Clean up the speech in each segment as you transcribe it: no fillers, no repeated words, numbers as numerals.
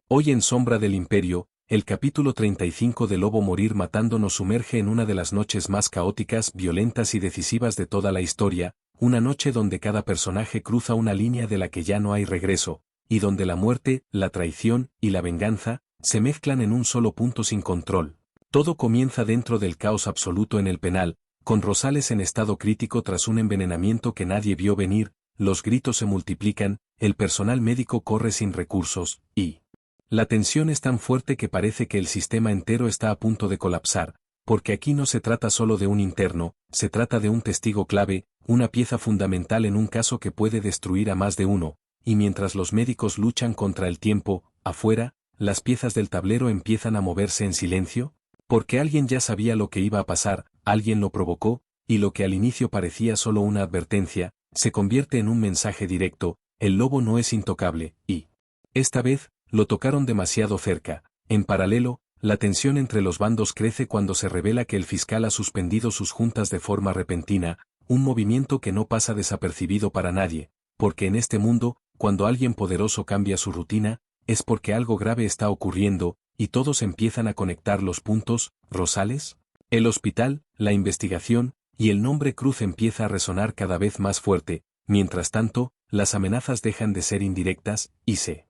Hoy en Sombra del Imperio, el capítulo 35 de Lobo Morir Matando nos sumerge en una de las noches más caóticas, violentas y decisivas de toda la historia, una noche donde cada personaje cruza una línea de la que ya no hay regreso, y donde la muerte, la traición y la venganza se mezclan en un solo punto sin control. Todo comienza dentro del caos absoluto en el penal, con Rosales en estado crítico tras un envenenamiento que nadie vio venir, los gritos se multiplican, el personal médico corre sin recursos, y la tensión es tan fuerte que parece que el sistema entero está a punto de colapsar, porque aquí no se trata solo de un interno, se trata de un testigo clave, una pieza fundamental en un caso que puede destruir a más de uno, y mientras los médicos luchan contra el tiempo, afuera, las piezas del tablero empiezan a moverse en silencio, porque alguien ya sabía lo que iba a pasar, alguien lo provocó, y lo que al inicio parecía solo una advertencia, se convierte en un mensaje directo, el lobo no es intocable, y esta vez, lo tocaron demasiado cerca. En paralelo, la tensión entre los bandos crece cuando se revela que el fiscal ha suspendido sus juntas de forma repentina, un movimiento que no pasa desapercibido para nadie, porque en este mundo, cuando alguien poderoso cambia su rutina, es porque algo grave está ocurriendo, y todos empiezan a conectar los puntos. Rosales, el hospital, la investigación, y el nombre Cruz empieza a resonar cada vez más fuerte. Mientras tanto, las amenazas dejan de ser indirectas, y se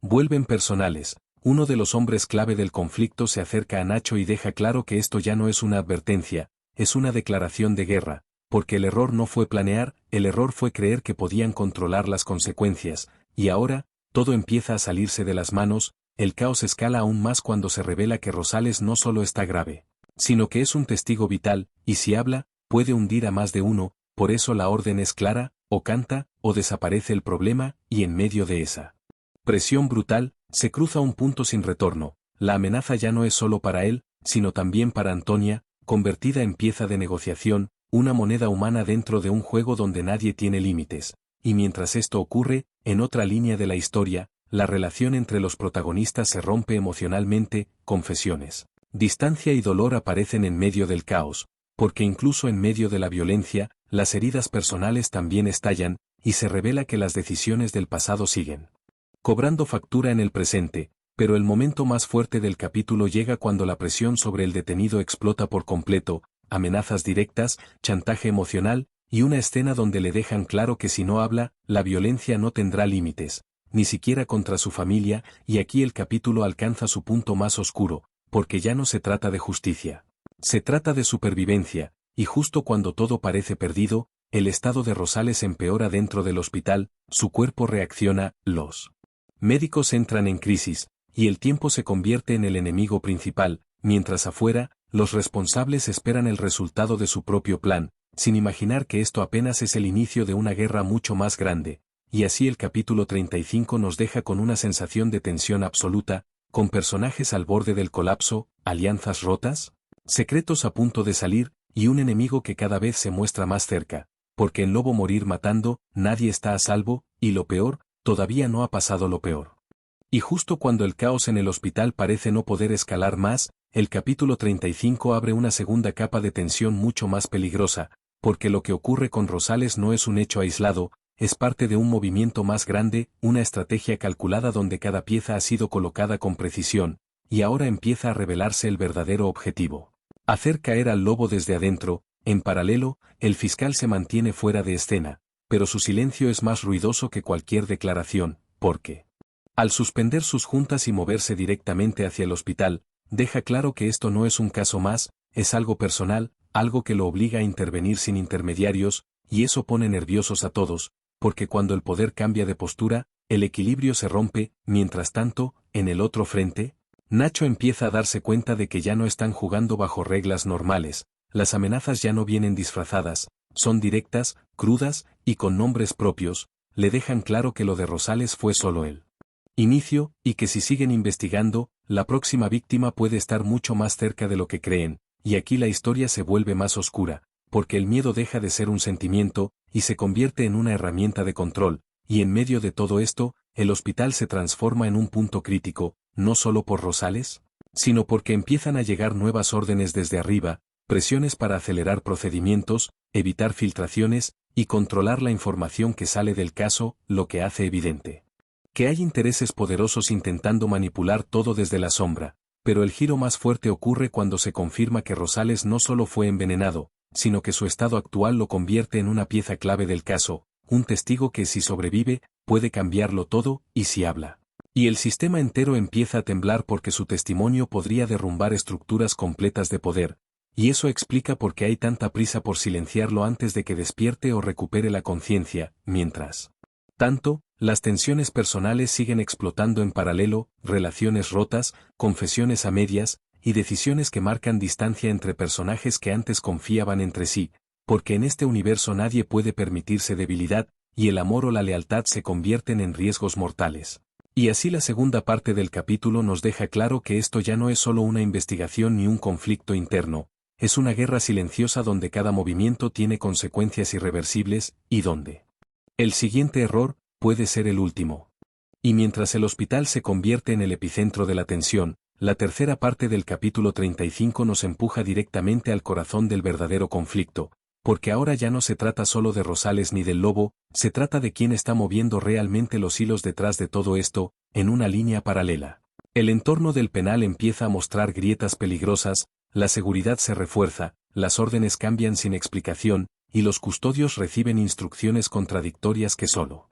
vuelven personales. Uno de los hombres clave del conflicto se acerca a Nacho y deja claro que esto ya no es una advertencia, es una declaración de guerra, porque el error no fue planear, el error fue creer que podían controlar las consecuencias, y ahora, todo empieza a salirse de las manos, el caos escala aún más cuando se revela que Rosales no solo está grave, sino que es un testigo vital, y si habla, puede hundir a más de uno, por eso la orden es clara, o canta, o desaparece el problema, y en medio de esa presión brutal, se cruza un punto sin retorno. La amenaza ya no es solo para él, sino también para Antonia, convertida en pieza de negociación, una moneda humana dentro de un juego donde nadie tiene límites. Y mientras esto ocurre, en otra línea de la historia, la relación entre los protagonistas se rompe emocionalmente, confesiones, distancia y dolor aparecen en medio del caos, porque incluso en medio de la violencia, las heridas personales también estallan, y se revela que las decisiones del pasado siguen cobrando factura en el presente, pero el momento más fuerte del capítulo llega cuando la presión sobre el detenido explota por completo, amenazas directas, chantaje emocional, y una escena donde le dejan claro que si no habla, la violencia no tendrá límites, ni siquiera contra su familia, y aquí el capítulo alcanza su punto más oscuro, porque ya no se trata de justicia. Se trata de supervivencia, y justo cuando todo parece perdido, el estado de Rosales empeora dentro del hospital, su cuerpo reacciona, los médicos entran en crisis, y el tiempo se convierte en el enemigo principal, mientras afuera, los responsables esperan el resultado de su propio plan, sin imaginar que esto apenas es el inicio de una guerra mucho más grande, y así el capítulo 35 nos deja con una sensación de tensión absoluta, con personajes al borde del colapso, alianzas rotas, secretos a punto de salir, y un enemigo que cada vez se muestra más cerca, porque en Lobo Morir Matando, nadie está a salvo, y lo peor, todavía no ha pasado lo peor. Y justo cuando el caos en el hospital parece no poder escalar más, el capítulo 35 abre una segunda capa de tensión mucho más peligrosa, porque lo que ocurre con Rosales no es un hecho aislado, es parte de un movimiento más grande, una estrategia calculada donde cada pieza ha sido colocada con precisión, y ahora empieza a revelarse el verdadero objetivo. Hacer caer al lobo desde adentro. En paralelo, el fiscal se mantiene fuera de escena, pero su silencio es más ruidoso que cualquier declaración, porque, al suspender sus juntas y moverse directamente hacia el hospital, deja claro que esto no es un caso más, es algo personal, algo que lo obliga a intervenir sin intermediarios, y eso pone nerviosos a todos, porque cuando el poder cambia de postura, el equilibrio se rompe. Mientras tanto, en el otro frente, Nacho empieza a darse cuenta de que ya no están jugando bajo reglas normales, las amenazas ya no vienen disfrazadas, son directas, crudas, y con nombres propios, le dejan claro que lo de Rosales fue solo el inicio, y que si siguen investigando, la próxima víctima puede estar mucho más cerca de lo que creen, y aquí la historia se vuelve más oscura, porque el miedo deja de ser un sentimiento, y se convierte en una herramienta de control, y en medio de todo esto, el hospital se transforma en un punto crítico, no solo por Rosales, sino porque empiezan a llegar nuevas órdenes desde arriba, presiones para acelerar procedimientos, evitar filtraciones, y controlar la información que sale del caso, lo que hace evidente Que hay intereses poderosos intentando manipular todo desde la sombra, pero el giro más fuerte ocurre cuando se confirma que Rosales no solo fue envenenado, sino que su estado actual lo convierte en una pieza clave del caso, un testigo que si sobrevive, puede cambiarlo todo, y si habla. Y el sistema entero empieza a temblar porque su testimonio podría derrumbar estructuras completas de poder, y eso explica por qué hay tanta prisa por silenciarlo antes de que despierte o recupere la conciencia, mientras tanto, las tensiones personales siguen explotando en paralelo, relaciones rotas, confesiones a medias, y decisiones que marcan distancia entre personajes que antes confiaban entre sí, porque en este universo nadie puede permitirse debilidad, y el amor o la lealtad se convierten en riesgos mortales. Y así la segunda parte del capítulo nos deja claro que esto ya no es solo una investigación ni un conflicto interno, es una guerra silenciosa donde cada movimiento tiene consecuencias irreversibles, y donde el siguiente error puede ser el último. Y mientras el hospital se convierte en el epicentro de la tensión, la tercera parte del capítulo 35 nos empuja directamente al corazón del verdadero conflicto, porque ahora ya no se trata solo de Rosales ni del lobo, se trata de quién está moviendo realmente los hilos detrás de todo esto, en una línea paralela. El entorno del penal empieza a mostrar grietas peligrosas, la seguridad se refuerza, las órdenes cambian sin explicación, y los custodios reciben instrucciones contradictorias que solo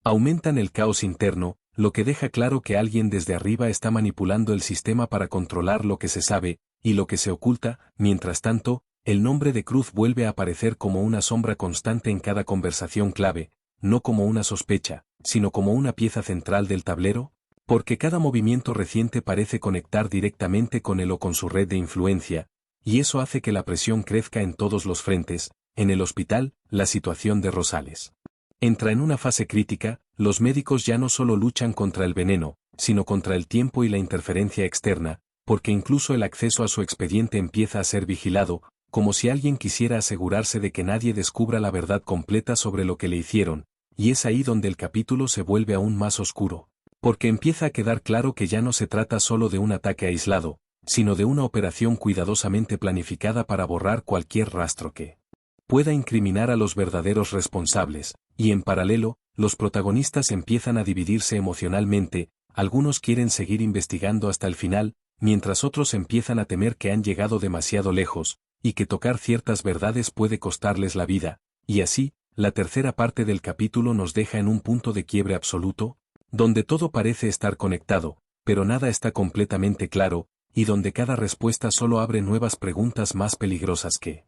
aumentan el caos interno, lo que deja claro que alguien desde arriba está manipulando el sistema para controlar lo que se sabe, y lo que se oculta. Mientras tanto, el nombre de Cruz vuelve a aparecer como una sombra constante en cada conversación clave, no como una sospecha, sino como una pieza central del tablero, porque cada movimiento reciente parece conectar directamente con él o con su red de influencia, y eso hace que la presión crezca en todos los frentes. En el hospital, la situación de Rosales entra en una fase crítica, los médicos ya no solo luchan contra el veneno, sino contra el tiempo y la interferencia externa, porque incluso el acceso a su expediente empieza a ser vigilado, como si alguien quisiera asegurarse de que nadie descubra la verdad completa sobre lo que le hicieron, y es ahí donde el capítulo se vuelve aún más oscuro, porque empieza a quedar claro que ya no se trata solo de un ataque aislado, sino de una operación cuidadosamente planificada para borrar cualquier rastro que pueda incriminar a los verdaderos responsables, y en paralelo, los protagonistas empiezan a dividirse emocionalmente, algunos quieren seguir investigando hasta el final, mientras otros empiezan a temer que han llegado demasiado lejos, y que tocar ciertas verdades puede costarles la vida, y así, la tercera parte del capítulo nos deja en un punto de quiebre absoluto, donde todo parece estar conectado, pero nada está completamente claro, y donde cada respuesta solo abre nuevas preguntas más peligrosas que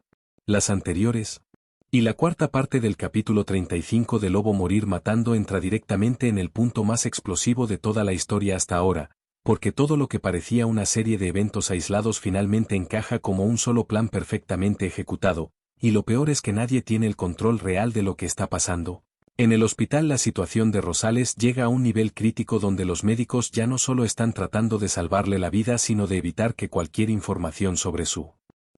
las anteriores. Y la cuarta parte del capítulo 35 de Lobo Morir Matando entra directamente en el punto más explosivo de toda la historia hasta ahora, porque todo lo que parecía una serie de eventos aislados finalmente encaja como un solo plan perfectamente ejecutado, y lo peor es que nadie tiene el control real de lo que está pasando. En el hospital la situación de Rosales llega a un nivel crítico donde los médicos ya no solo están tratando de salvarle la vida sino de evitar que cualquier información sobre su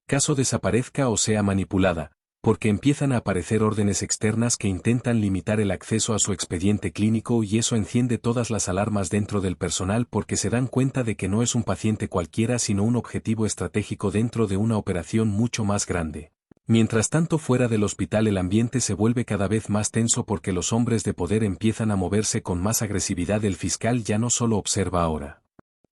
caso desaparezca o sea manipulada, porque empiezan a aparecer órdenes externas que intentan limitar el acceso a su expediente clínico y eso enciende todas las alarmas dentro del personal porque se dan cuenta de que no es un paciente cualquiera sino un objetivo estratégico dentro de una operación mucho más grande. Mientras tanto fuera del hospital el ambiente se vuelve cada vez más tenso porque los hombres de poder empiezan a moverse con más agresividad. El fiscal ya no solo observa ahora.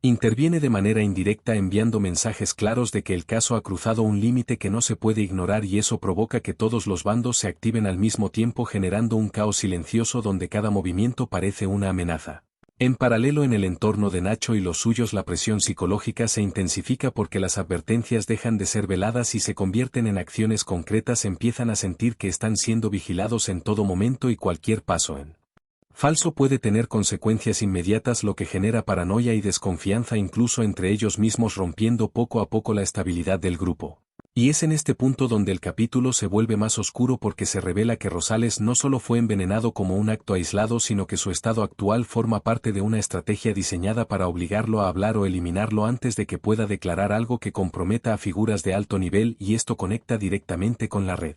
Interviene de manera indirecta enviando mensajes claros de que el caso ha cruzado un límite que no se puede ignorar y eso provoca que todos los bandos se activen al mismo tiempo generando un caos silencioso donde cada movimiento parece una amenaza. En paralelo en el entorno de Nacho y los suyos la presión psicológica se intensifica porque las advertencias dejan de ser veladas y se convierten en acciones concretas. Empiezan a sentir que están siendo vigilados en todo momento y cualquier paso en falso puede tener consecuencias inmediatas lo que genera paranoia y desconfianza incluso entre ellos mismos rompiendo poco a poco la estabilidad del grupo. Y es en este punto donde el capítulo se vuelve más oscuro porque se revela que Rosales no solo fue envenenado como un acto aislado sino que su estado actual forma parte de una estrategia diseñada para obligarlo a hablar o eliminarlo antes de que pueda declarar algo que comprometa a figuras de alto nivel y esto conecta directamente con la red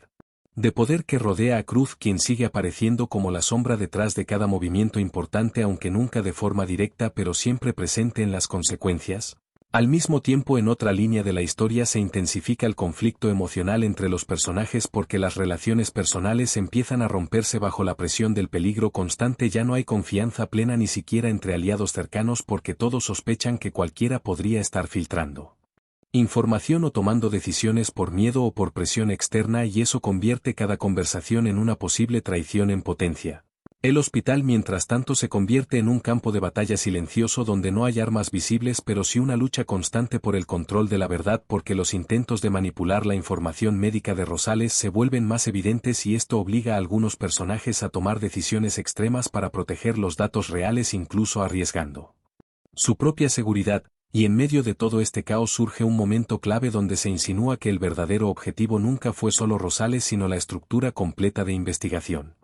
de poder que rodea a Cruz quien sigue apareciendo como la sombra detrás de cada movimiento importante aunque nunca de forma directa pero siempre presente en las consecuencias. Al mismo tiempo, en otra línea de la historia se intensifica el conflicto emocional entre los personajes porque las relaciones personales empiezan a romperse bajo la presión del peligro constante. Ya no hay confianza plena ni siquiera entre aliados cercanos porque todos sospechan que cualquiera podría estar filtrando información o tomando decisiones por miedo o por presión externa, y eso convierte cada conversación en una posible traición en potencia. El hospital, mientras tanto, se convierte en un campo de batalla silencioso donde no hay armas visibles pero sí una lucha constante por el control de la verdad, porque los intentos de manipular la información médica de Rosales se vuelven más evidentes y esto obliga a algunos personajes a tomar decisiones extremas para proteger los datos reales, incluso arriesgando su propia seguridad. Y en medio de todo este caos surge un momento clave donde se insinúa que el verdadero objetivo nunca fue solo Rosales sino la estructura completa de investigación.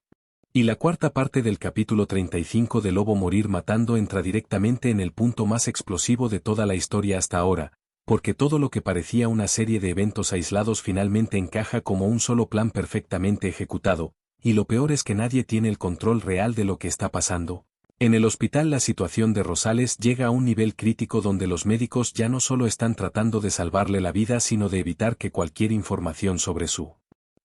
Y la cuarta parte del capítulo 35 de Lobo Morir Matando entra directamente en el punto más explosivo de toda la historia hasta ahora, porque todo lo que parecía una serie de eventos aislados finalmente encaja como un solo plan perfectamente ejecutado, y lo peor es que nadie tiene el control real de lo que está pasando. En el hospital la situación de Rosales llega a un nivel crítico donde los médicos ya no solo están tratando de salvarle la vida sino de evitar que cualquier información sobre su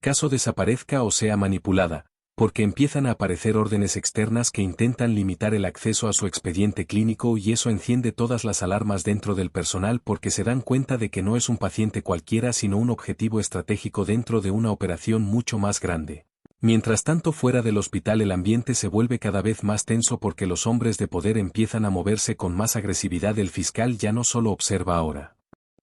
caso desaparezca o sea manipulada, porque empiezan a aparecer órdenes externas que intentan limitar el acceso a su expediente clínico, y eso enciende todas las alarmas dentro del personal porque se dan cuenta de que no es un paciente cualquiera sino un objetivo estratégico dentro de una operación mucho más grande. Mientras tanto, fuera del hospital el ambiente se vuelve cada vez más tenso porque los hombres de poder empiezan a moverse con más agresividad. El fiscal ya no solo observa ahora.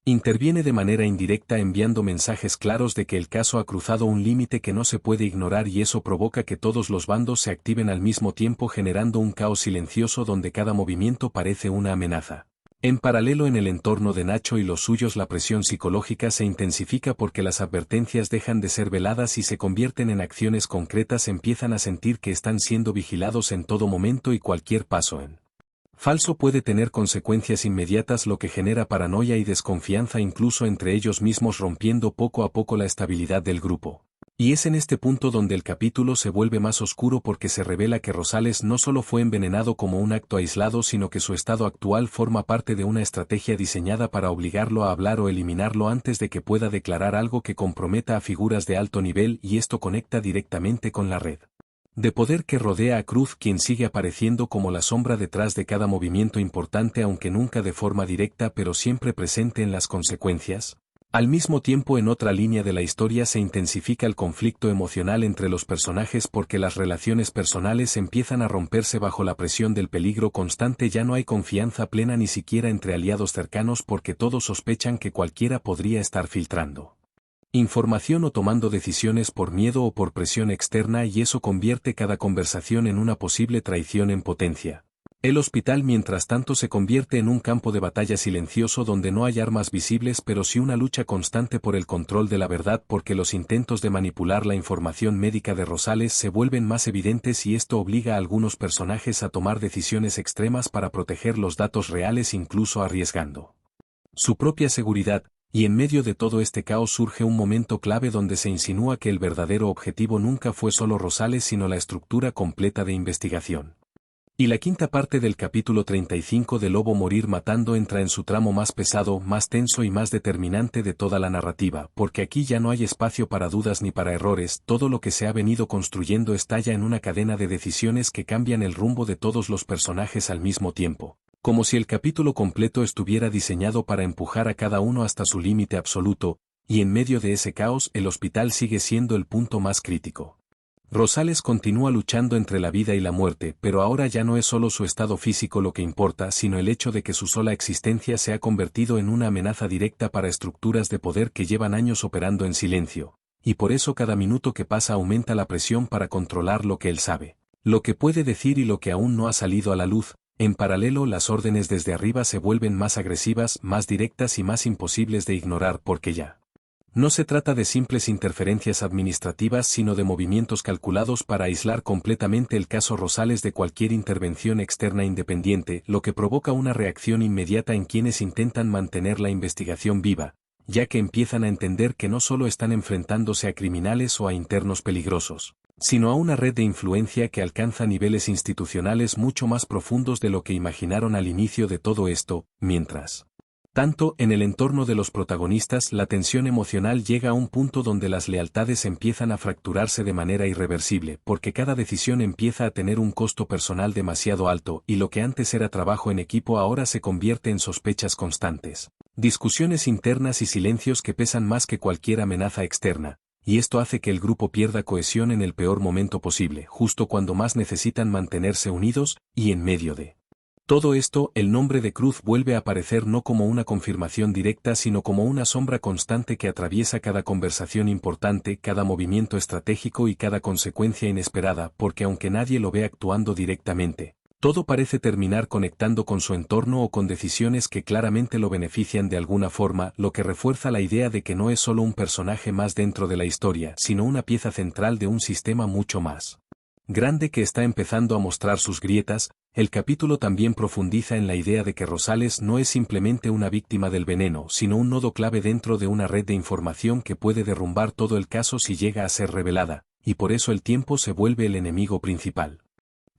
Interviene de manera indirecta enviando mensajes claros de que el caso ha cruzado un límite que no se puede ignorar, y eso provoca que todos los bandos se activen al mismo tiempo generando un caos silencioso donde cada movimiento parece una amenaza. En paralelo, en el entorno de Nacho y los suyos la presión psicológica se intensifica porque las advertencias dejan de ser veladas y se convierten en acciones concretas. Empiezan a sentir que están siendo vigilados en todo momento y cualquier paso en falso puede tener consecuencias inmediatas, lo que genera paranoia y desconfianza incluso entre ellos mismos, rompiendo poco a poco la estabilidad del grupo. Y es en este punto donde el capítulo se vuelve más oscuro porque se revela que Rosales no solo fue envenenado como un acto aislado sino que su estado actual forma parte de una estrategia diseñada para obligarlo a hablar o eliminarlo antes de que pueda declarar algo que comprometa a figuras de alto nivel, y esto conecta directamente con la red de poder que rodea a Cruz, quien sigue apareciendo como la sombra detrás de cada movimiento importante, aunque nunca de forma directa pero siempre presente en las consecuencias. Al mismo tiempo, en otra línea de la historia se intensifica el conflicto emocional entre los personajes porque las relaciones personales empiezan a romperse bajo la presión del peligro constante. Ya no hay confianza plena ni siquiera entre aliados cercanos porque todos sospechan que cualquiera podría estar filtrando información o tomando decisiones por miedo o por presión externa, y eso convierte cada conversación en una posible traición en potencia. El hospital, mientras tanto, se convierte en un campo de batalla silencioso donde no hay armas visibles pero sí una lucha constante por el control de la verdad, porque los intentos de manipular la información médica de Rosales se vuelven más evidentes y esto obliga a algunos personajes a tomar decisiones extremas para proteger los datos reales, incluso arriesgando su propia seguridad. Y en medio de todo este caos surge un momento clave donde se insinúa que el verdadero objetivo nunca fue solo Rosales sino la estructura completa de investigación. Y la quinta parte del capítulo 35 de Lobo Morir Matando entra en su tramo más pesado, más tenso y más determinante de toda la narrativa, porque aquí ya no hay espacio para dudas ni para errores. Todo lo que se ha venido construyendo estalla en una cadena de decisiones que cambian el rumbo de todos los personajes al mismo tiempo, como si el capítulo completo estuviera diseñado para empujar a cada uno hasta su límite absoluto, y en medio de ese caos el hospital sigue siendo el punto más crítico. Rosales continúa luchando entre la vida y la muerte, pero ahora ya no es solo su estado físico lo que importa, sino el hecho de que su sola existencia se ha convertido en una amenaza directa para estructuras de poder que llevan años operando en silencio, y por eso cada minuto que pasa aumenta la presión para controlar lo que él sabe, lo que puede decir y lo que aún no ha salido a la luz. En paralelo, las órdenes desde arriba se vuelven más agresivas, más directas y más imposibles de ignorar porque ya no se trata de simples interferencias administrativas sino de movimientos calculados para aislar completamente el caso Rosales de cualquier intervención externa independiente, lo que provoca una reacción inmediata en quienes intentan mantener la investigación viva, ya que empiezan a entender que no solo están enfrentándose a criminales o a internos peligrosos, sino a una red de influencia que alcanza niveles institucionales mucho más profundos de lo que imaginaron al inicio de todo esto. Mientras Tanto en el entorno de los protagonistas la tensión emocional llega a un punto donde las lealtades empiezan a fracturarse de manera irreversible porque cada decisión empieza a tener un costo personal demasiado alto y lo que antes era trabajo en equipo ahora se convierte en sospechas constantes, discusiones internas y silencios que pesan más que cualquier amenaza externa, y esto hace que el grupo pierda cohesión en el peor momento posible, justo cuando más necesitan mantenerse unidos, y en medio de todo esto, el nombre de Cruz vuelve a aparecer no como una confirmación directa sino como una sombra constante que atraviesa cada conversación importante, cada movimiento estratégico y cada consecuencia inesperada, porque aunque nadie lo ve actuando directamente, todo parece terminar conectando con su entorno o con decisiones que claramente lo benefician de alguna forma, lo que refuerza la idea de que no es solo un personaje más dentro de la historia, sino una pieza central de un sistema mucho más grande que está empezando a mostrar sus grietas. El capítulo también profundiza en la idea de que Rosales no es simplemente una víctima del veneno, sino un nodo clave dentro de una red de información que puede derrumbar todo el caso si llega a ser revelada, y por eso el tiempo se vuelve el enemigo principal.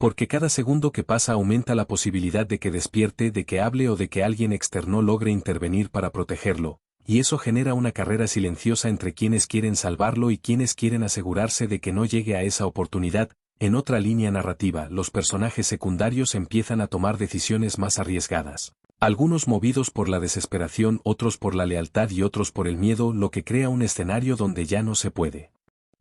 Porque cada segundo que pasa aumenta la posibilidad de que despierte, de que hable o de que alguien externo logre intervenir para protegerlo, y eso genera una carrera silenciosa entre quienes quieren salvarlo y quienes quieren asegurarse de que no llegue a esa oportunidad. En otra línea narrativa, los personajes secundarios empiezan a tomar decisiones más arriesgadas. Algunos movidos por la desesperación, otros por la lealtad y otros por el miedo, lo que crea un escenario donde ya no se puede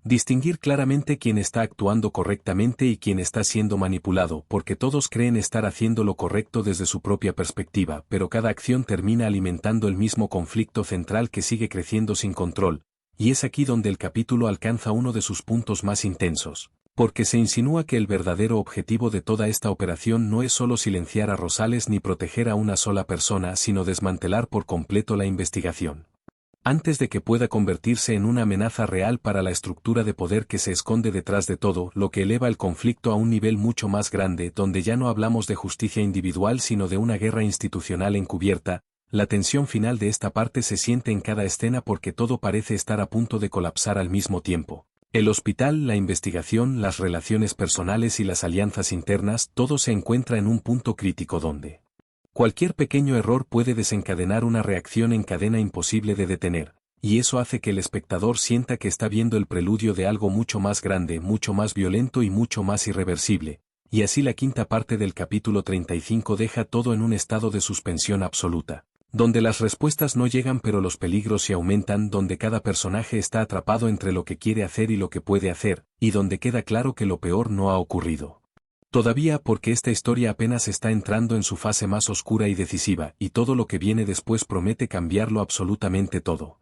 distinguir claramente quién está actuando correctamente y quién está siendo manipulado, porque todos creen estar haciendo lo correcto desde su propia perspectiva, pero cada acción termina alimentando el mismo conflicto central que sigue creciendo sin control, y es aquí donde el capítulo alcanza uno de sus puntos más intensos. Porque se insinúa que el verdadero objetivo de toda esta operación no es solo silenciar a Rosales ni proteger a una sola persona, sino desmantelar por completo la investigación, antes de que pueda convertirse en una amenaza real para la estructura de poder que se esconde detrás de todo, lo que eleva el conflicto a un nivel mucho más grande, donde ya no hablamos de justicia individual sino de una guerra institucional encubierta. La tensión final de esta parte se siente en cada escena porque todo parece estar a punto de colapsar al mismo tiempo. El hospital, la investigación, las relaciones personales y las alianzas internas, todo se encuentra en un punto crítico donde cualquier pequeño error puede desencadenar una reacción en cadena imposible de detener, y eso hace que el espectador sienta que está viendo el preludio de algo mucho más grande, mucho más violento y mucho más irreversible, y así la quinta parte del capítulo 35 deja todo en un estado de suspensión absoluta, donde las respuestas no llegan pero los peligros se aumentan, donde cada personaje está atrapado entre lo que quiere hacer y lo que puede hacer, y donde queda claro que lo peor no ha ocurrido todavía, porque esta historia apenas está entrando en su fase más oscura y decisiva, y todo lo que viene después promete cambiarlo absolutamente todo.